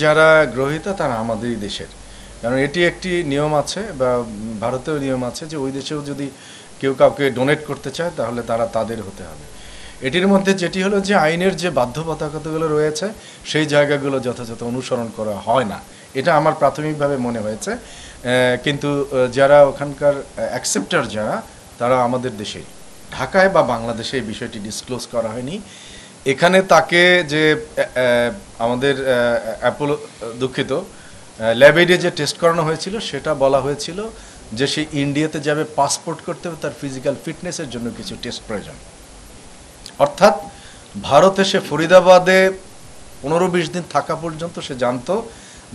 যারা গ্রহীতা তারা আমাদেরই দেশের, কারণ এটি একটি নিয়ম আছে বা ভারতেও নিয়ম আছে যে ওই দেশেও যদি কেউ কাউকে ডোনেট করতে চায় তাহলে তারা তাদের হতে হবে। এটির মধ্যে যেটি হলো যে আইনের যে বাধ্যবাধকতাগুলো রয়েছে সেই জায়গাগুলো যথাযথ অনুসরণ করা হয় না, এটা আমার প্রাথমিকভাবে মনে হয়েছে। কিন্তু যারা ওখানকার অ্যাকসেপ্টার যারা, তারা আমাদের দেশেই, ঢাকায় বা বাংলাদেশে এই বিষয়টি ডিসক্লোজ করা হয়নি। এখানে তাকে যে আমাদের অ্যাপোলো, দুঃখিত, ল্যাবেডে যে টেস্ট করানো হয়েছিল সেটা বলা হয়েছিল যে সে ইন্ডিয়াতে যাবে পাসপোর্ট করতে হবে, তার ফিজিক্যাল ফিটনেসের জন্য কিছু টেস্ট প্রয়োজন। অর্থাৎ ভারতে সে ফরিদাবাদে 15-20 দিন থাকা পর্যন্ত সে জানতো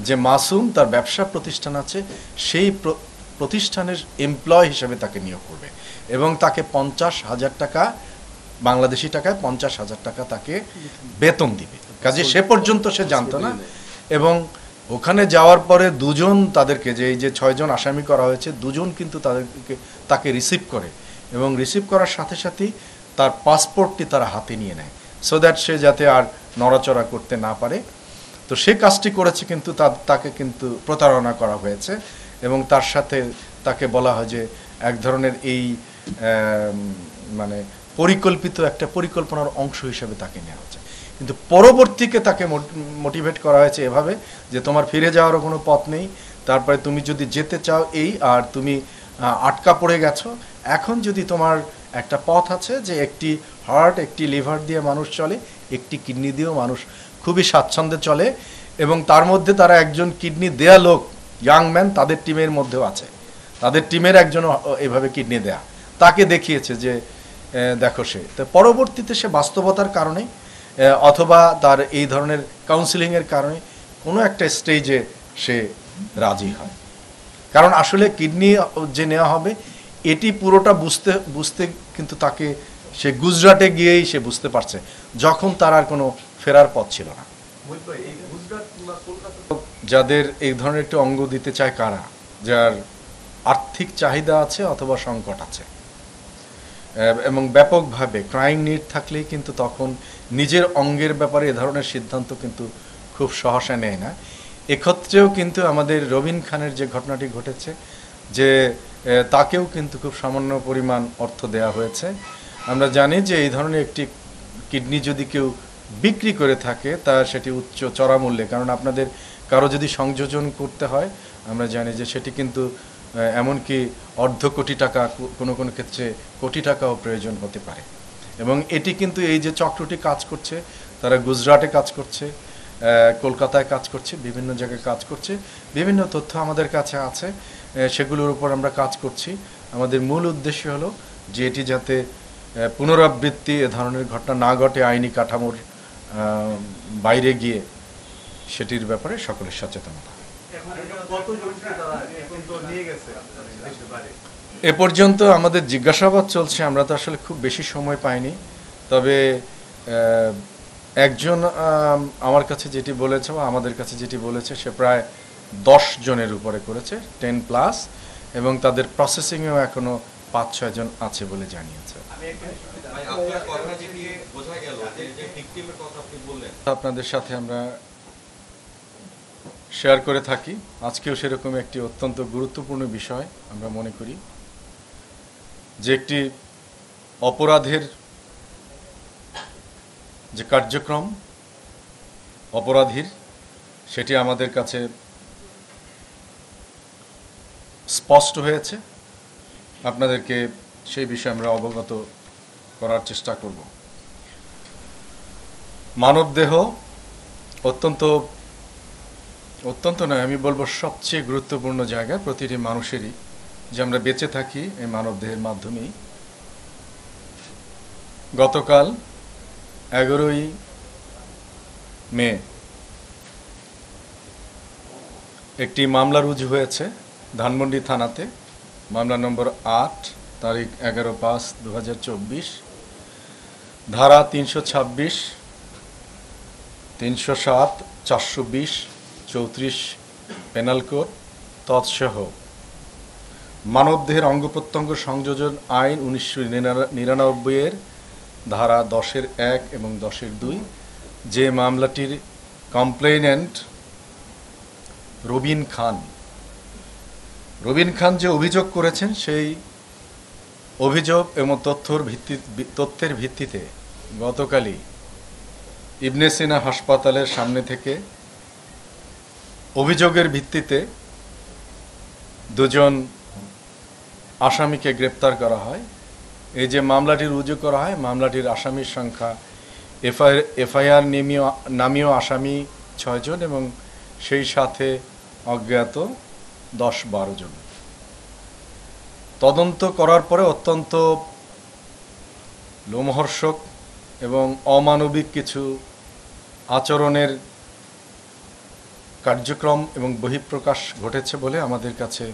যে মাসুম তার ব্যবসা প্রতিষ্ঠান আছে, সেই প্রতিষ্ঠানের এমপ্লয় হিসেবে তাকে নিয়োগ করবে এবং তাকে 50,000 টাকা, বাংলাদেশি টাকায় 50,000 টাকা তাকে বেতন দিবে। কাজে সে পর্যন্ত সে জানতো না। এবং ওখানে যাওয়ার পরে দুজন তাদেরকে, যে এই যে 6 জন আসামি করা হয়েছে, দুজন কিন্তু তাকে রিসিভ করে এবং রিসিভ করার সাথে সাথেই তার পাসপোর্টটি তারা হাতে নিয়ে নেয়, সো দ্যাট সে যাতে আর নড়াচড়া করতে না পারে। তো সে কাজটি করেছে, কিন্তু তাকে কিন্তু প্রতারণা করা হয়েছে এবং তার সাথে তাকে বলা হয় যে এক ধরনের এই মানে পরিকল্পিত একটা পরিকল্পনার অংশ হিসেবে তাকে নেওয়া হচ্ছে। কিন্তু পরবর্তীকে তাকে মোটিভেট করা হয়েছে এভাবে যে তোমার ফিরে যাওয়ারও কোনো পথ নেই, তারপরে তুমি যদি যেতে চাও এই, আর তুমি আটকা পড়ে গেছো, এখন যদি তোমার একটা পথ আছে যে একটি হার্ট, একটি লিভার দিয়ে মানুষ চলে, একটি কিডনি দিয়েও মানুষ খুবই স্বাচ্ছন্দ্যে চলে, এবং তার মধ্যে তারা একজন কিডনি দেয়া লোক, ইয়াং ম্যান, তাদের টিমের মধ্যেও আছে, তাদের টিমের একজন এভাবে কিডনি দেয়া, তাকে দেখিয়েছে যে দেখো সে। তো পরবর্তীতে সে বাস্তবতার কারণে অথবা তার এই ধরনের কাউন্সিলিংয়ের কারণে কোনো একটা স্টেজে সে রাজি হয়। কারণ আসলে কিডনি যে নেওয়া হবে এটি পুরোটা বুঝতে কিন্তু তাকে, সে গুজরাটে গিয়েই সে বুঝতে পারছে, যখন তার আর কোনো ফেরার পথ ছিল না। যাদের এই ধরনের একটি অঙ্গ দিতে চায় কারা, যার আর্থিক চাহিদা আছে অথবা সংকট আছে এবং ব্যাপকভাবে ক্রাইম নিড থাকলেই কিন্তু তখন নিজের অঙ্গের ব্যাপারে এ ধরনের সিদ্ধান্ত কিন্তু খুব সহসা নেয় না। এক্ষেত্রেও কিন্তু আমাদের রবিন খানের যে ঘটনাটি ঘটেছে, যে তাকেও কিন্তু খুব সামান্য পরিমাণ অর্থ দেয়া হয়েছে। আমরা জানি যে এই ধরনের একটি কিডনি যদি কেউ বিক্রি করে থাকে তা সেটি উচ্চ চড়া মূল্যে, কারণ আপনাদের কারো যদি সংযোজন করতে হয় আমরা জানি যে সেটি কিন্তু এমনকি অর্ধ কোটি টাকা, কোনো কোনো ক্ষেত্রে কোটি টাকাও প্রয়োজন হতে পারে। এবং এটি কিন্তু এই যে চক্রটি কাজ করছে, তারা গুজরাটে কাজ করছে, কলকাতায় কাজ করছে, বিভিন্ন জায়গায় কাজ করছে, বিভিন্ন তথ্য আমাদের কাছে আছে, সেগুলোর উপর আমরা কাজ করছি। আমাদের মূল উদ্দেশ্য হলো যে এটি যাতে পুনরাবৃত্তি এ ধরনের ঘটনা না ঘটে, আইনি কাঠামোর বাইরে গিয়ে সেটির ব্যাপারে সকলের সচেতনতা। এ পর্যন্ত আমাদের জিজ্ঞাসাবাদ চলছে, আমরা তো আসলে খুব বেশি সময় পাইনি। তবে একজন আমার কাছে যেটি বলেছে বা আমাদের কাছে যেটি বলেছে, সে প্রায় 10 জনের উপরে করেছে, 10+, এবং তাদের প্রসেসিংয়েও এখনো 5-6 জন আছে বলে জানিয়েছে। আপনাদের সাথে আমরা শেয়ার করে থাকি, আজকেও সেরকম একটি অত্যন্ত গুরুত্বপূর্ণ বিষয় আমরা মনে করি, যে একটি অপরাধের যে কার্যক্রম অপরাধীর, সেটি আমাদের কাছে স্পষ্ট হয়েছে। আপনাদেরকে সেই বিষয়ে আমরা অবগত করার চেষ্টা করব। মানবদেহ অত্যন্ত নয়, আমি বলবো সবচেয়ে গুরুত্বপূর্ণ জায়গা প্রতিটি মানুষেরই, যে আমরা বেঁচে থাকি এই মানবদেহের মাধ্যমেই। গতকাল 11ই মে একটি মামলা রুজু হয়েছে ধানমন্ডি থানাতে, মামলা নম্বর 8, তারিখ 11/5/2024, ধারা 326, 307, 420, 34 পেনাল কোড তৎসহ মানবদেহের অঙ্গ প্রত্যঙ্গ সংযোজন আইন 1999-এর ধারা 10-1 এবং 10-2, যে মামলাটির কমপ্লেইনেন্ট রবিন খান। রবিন খান যে অভিযোগ করেছেন সেই অভিযোগ এবং তথ্যের ভিত্তিতে গতকালই ইবনে সিনা হাসপাতালের সামনে থেকে অভিযোগের ভিত্তিতে দুজন আসামিকে গ্রেপ্তার করা হয়। এই যে মামলাটি রুজু করা হয়, মামলাটির আসামির সংখ্যা এফআইআর নামীয় আসামি 6 জন এবং সেই সাথে অজ্ঞাত 10-12 জন। তদন্ত করার পরে অত্যন্ত লোমহর্ষক এবং অমানবিক কিছু আচরণের কার্যক্রম এবং বহিঃপ্রকাশ ঘটেছে বলে আমাদের কাছে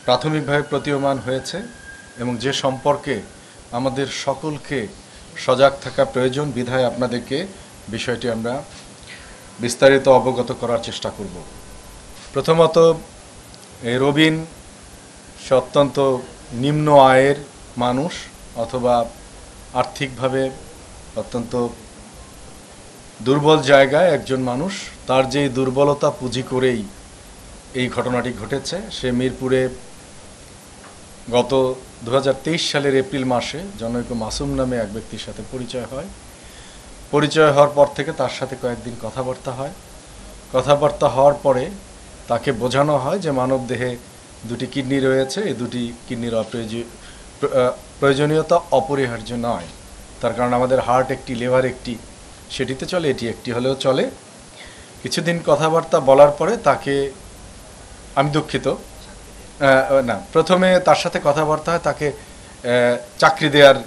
প্রাথমিকভাবে প্রতীয়মান হয়েছে, এবং যে সম্পর্কে আমাদের সকলকে সজাগ থাকা প্রয়োজন বিধায় আপনাদেরকে বিষয়টি আমরা বিস্তারিত অবগত করার চেষ্টা করব। প্রথমত, এই রবিন সে অত্যন্ত নিম্ন আয়ের মানুষ অথবা আর্থিকভাবে অত্যন্ত দুর্বল জায়গায় একজন মানুষ। তার যেই দুর্বলতা পুঁজি করেই এই ঘটনাটি ঘটেছে। সে মিরপুরে গত 2023 সালের এপ্রিল মাসে জনৈক মাসুম নামে এক ব্যক্তির সাথে পরিচয় হয়। পরিচয় হওয়ার পর থেকে তার সাথে কয়েকদিন কথাবার্তা হয়। কথাবার্তা হওয়ার পরে তাকে বোঝানো হয় যে মানবদেহে 2টি কিডনি রয়েছে, এই 2টি কিডনির প্রয়োজনীয়তা অপরিহার্য নয়। তার কারণ আমাদের হার্ট একটি, লিভার একটি, সেটিতে চলে, এটি একটি হলেও চলে। কিছুদিন কথাবার্তা বলার পরে তাকে, আমি দুঃখিত না, প্রথমে তার সাথে কথাবার্তা হয়, তাকে চাকরি দেওয়ার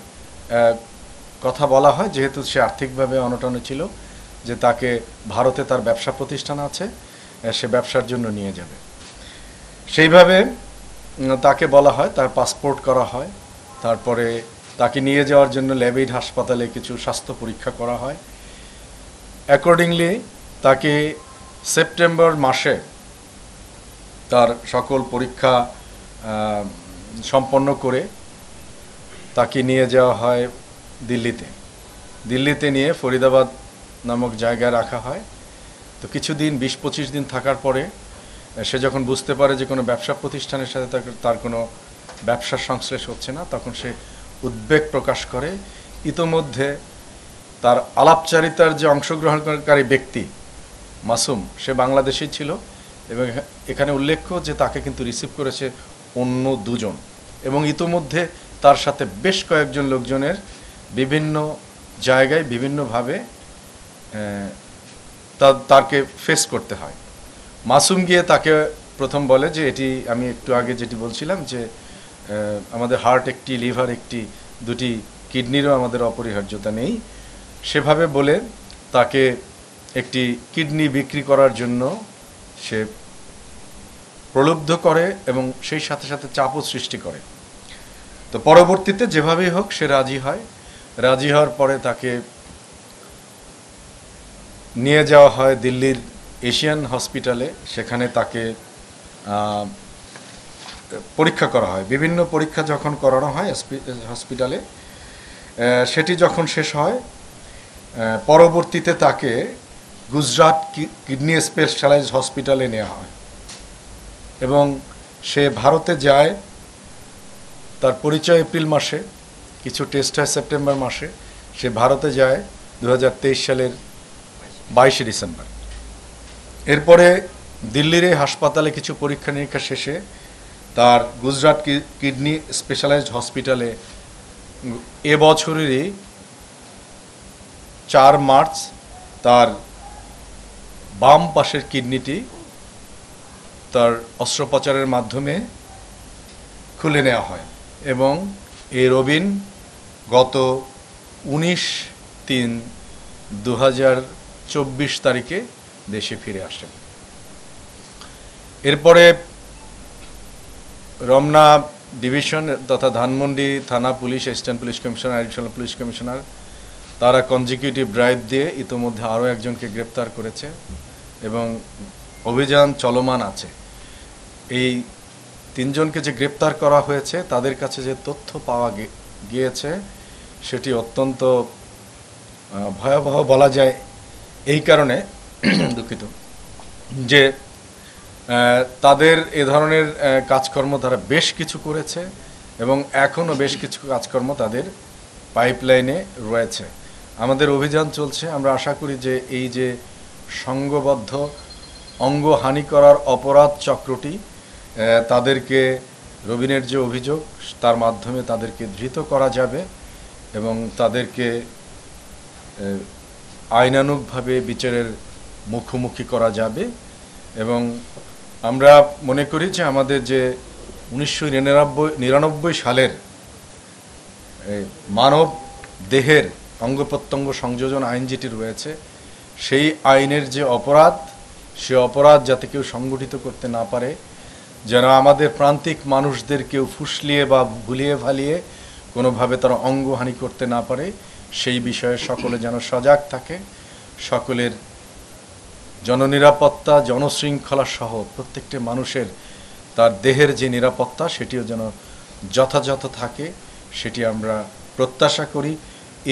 কথা বলা হয়, যেহেতু সে আর্থিকভাবে অনটনে ছিল, যে তাকে ভারতে তার ব্যবসা প্রতিষ্ঠান আছে, সে ব্যবসার জন্য নিয়ে যাবে। সেইভাবে তাকে বলা হয়, তার পাসপোর্ট করা হয়, তারপরে তাকে নিয়ে যাওয়ার জন্য ল্যাবেইড হাসপাতালে কিছু স্বাস্থ্য পরীক্ষা করা হয়। অ্যাকর্ডিংলি তাকে সেপ্টেম্বর মাসে তার সকল পরীক্ষা সম্পন্ন করে তাকে নিয়ে যাওয়া হয় দিল্লিতে নিয়ে ফরিদাবাদ নামক জায়গায় রাখা হয়। তো কিছুদিন 20-25 দিন থাকার পরে সে যখন বুঝতে পারে যে কোনো ব্যবসা প্রতিষ্ঠানের সাথে তার কোনো ব্যবসার সংশ্লেষ হচ্ছে না, তখন সে উদ্বেগ প্রকাশ করে। ইতোমধ্যে তার আলাপচারিতার যে অংশগ্রহণকারী ব্যক্তি মাসুম, সে বাংলাদেশী ছিল, এবং এখানে উল্লেখ্য যে তাকে কিন্তু রিসিভ করেছে অন্য 2 জন, এবং ইতোমধ্যে তার সাথে বেশ কয়েকজন লোকজনের বিভিন্ন জায়গায় বিভিন্নভাবে তাকে ফেস করতে হয়। মাসুম গিয়ে তাকে প্রথম বলে যে এটি, আমি একটু আগে যেটি বলছিলাম যে আমাদের হার্ট একটি, লিভার একটি, 2টি কিডনিরও আমাদের অপরিহার্যতা নেই, সেভাবে বলে তাকে একটি কিডনি বিক্রি করার জন্য সে প্রলুব্ধ করে এবং সেই সাথে সাথে চাপও সৃষ্টি করে। তো পরবর্তীতে যেভাবেই হোক সে রাজি হয়। রাজি হওয়ার পরে তাকে নিয়ে যাওয়া হয় দিল্লির এশিয়ান হসপিটালে। সেখানে তাকে পরীক্ষা করা হয়। বিভিন্ন পরীক্ষা যখন করানো হয় হসপিটালে, সেটি যখন শেষ হয়, পরবর্তীতে তাকে গুজরাট কিডনি স্পেশালাইজড হসপিটালে নেওয়া হয় এবং সে ভারতে যায়। তার পরিচয় এপ্রিল মাসে, কিছু টেস্ট হয় সেপ্টেম্বর মাসে। সে ভারতে যায় 2023 সালের 22 ডিসেম্বর। এরপরে দিল্লির এই হাসপাতালে কিছু পরীক্ষা নিরীক্ষা শেষে তার গুজরাট কিডনি স্পেশালাইজড হসপিটালে এবছরেরই 4 মার্চ তার বাম পাশের কিডনিটি তার অস্ত্রোপচারের মাধ্যমে খুলে নেওয়া হয় এবং এই রবিন গত 19/3/2024 তারিখে দেশে ফিরে আসেন। এরপরে রমনা ডিভিশন তথা ধানমন্ডি থানা police, assistant police commissioner, additional police commissioner, তারা কনজিকিউটিভ ড্রাইভ দিয়ে ইতোমধ্যে আরও একজনকে গ্রেপ্তার করেছে এবং অভিযান চলমান আছে। এই 3 জনকে যে গ্রেপ্তার করা হয়েছে, তাদের কাছে যে তথ্য পাওয়া গিয়েছে সেটি অত্যন্ত ভয়াবহ বলা যায়। এই কারণে দুঃখিত যে তাদের এ ধরনের কাজকর্ম তারা বেশ কিছু করেছে এবং এখনও বেশ কিছু কাজকর্ম তাদের পাইপলাইনে রয়েছে। আমাদের অভিযান চলছে। আমরা আশা করি যে এই যে সংঘবদ্ধ অঙ্গহানি করার অপরাধ চক্রটি, তাদেরকে রবিনের যে অভিযোগ তার মাধ্যমে তাদেরকে ধৃত করা যাবে এবং তাদেরকে আইনানুগভাবে বিচারের মুখোমুখি করা যাবে। এবং আমরা মনে করি যে আমাদের যে 1999 সালের মানব দেহের অঙ্গ প্রত্যঙ্গ সংযোজন আইন যেটি রয়েছে, সেই আইনের যে অপরাধ, সে অপরাধ যাতে কেউ সংগঠিত করতে না পারে, যেন আমাদের প্রান্তিক মানুষদের কেউ ফুসলিয়ে বা ভুলিয়ে ভালিয়ে কোনোভাবে তারা অঙ্গহানি করতে না পারে, সেই বিষয়ে সকলে যেন সজাগ থাকে। সকলের জননিরাপত্তা, জনশৃঙ্খলা সহ প্রত্যেকটি মানুষের তার দেহের যে নিরাপত্তা সেটিও যেন যথাযথ থাকে, সেটি আমরা প্রত্যাশা করি।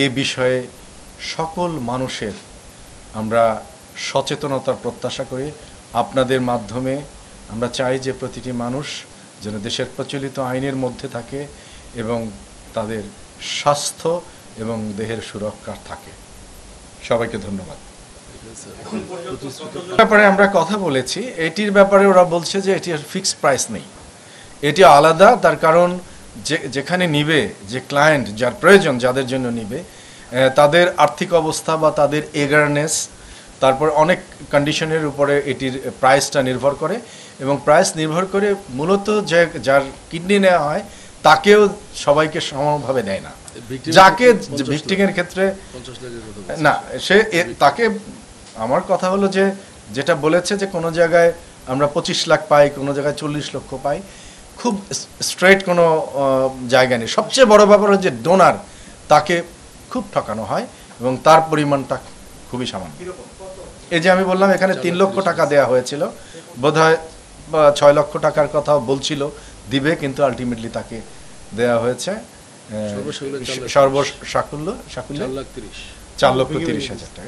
এ বিষয়ে সকল মানুষের আমরা সচেতনতার প্রত্যাশা করি। আপনাদের মাধ্যমে আমরা চাই যে প্রতিটি মানুষ যেন দেশের প্রচলিত আইনের মধ্যে থাকে এবং তাদের স্বাস্থ্য এবং দেহের সুরক্ষা থাকে। সবাইকে ধন্যবাদ। ব্যাপারে আমরা কথা বলেছি, এটির ব্যাপারে ওরা বলছে যে এটি ফিক্সড প্রাইস নেই, এটি আলাদা। তার কারণ যেখানে নিবে, যে ক্লায়েন্ট যার প্রয়োজন, যাদের জন্য নিবে, তাদের আর্থিক অবস্থা বা তাদের এগারনেস, তারপর অনেক কন্ডিশনের উপরে এটির প্রাইসটা নির্ভর করে। এবং প্রাইস নির্ভর করে মূলত যার কিডনি নেওয়া হয় তাকেও সবাইকে সমানভাবে দেয় না। যাকে ভিক্টিমের ক্ষেত্রে না, সে তাকে, আমার কথা হলো যে যেটা বলেছে যে কোনো জায়গায় আমরা 25 লাখ পাই, কোনো জায়গায় 40 লক্ষ পাই, খুব স্ট্রেট কোনো জায়গা নেই। সবচেয়ে বড় ব্যাপার হচ্ছে ডোনার, তাকে খুব ঠকানো হয় এবং তার পরিমাণটা খুবই সামান্য। এই যে আমি বললাম এখানে 3 লক্ষ টাকা দেওয়া হয়েছিল, বোধহয় 6 লক্ষ টাকার কথা বলছিল দিবে, কিন্তু আলটিমেটলি তাকে দেওয়া হয়েছে সর্বসাকুল্য 4,30,000 টাকা।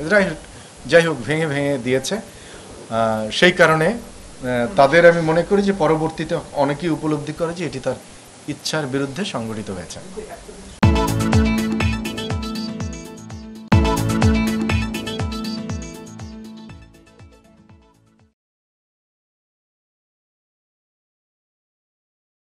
যাই হোক, ভেঙে ভেঙে দিয়েছে। সেই কারণে তাদের আমি মনে করি যে পরবর্তীতে অনেকেই উপলব্ধি করে যে এটি তার ইচ্ছার বিরুদ্ধে সংগঠিত হয়েছে।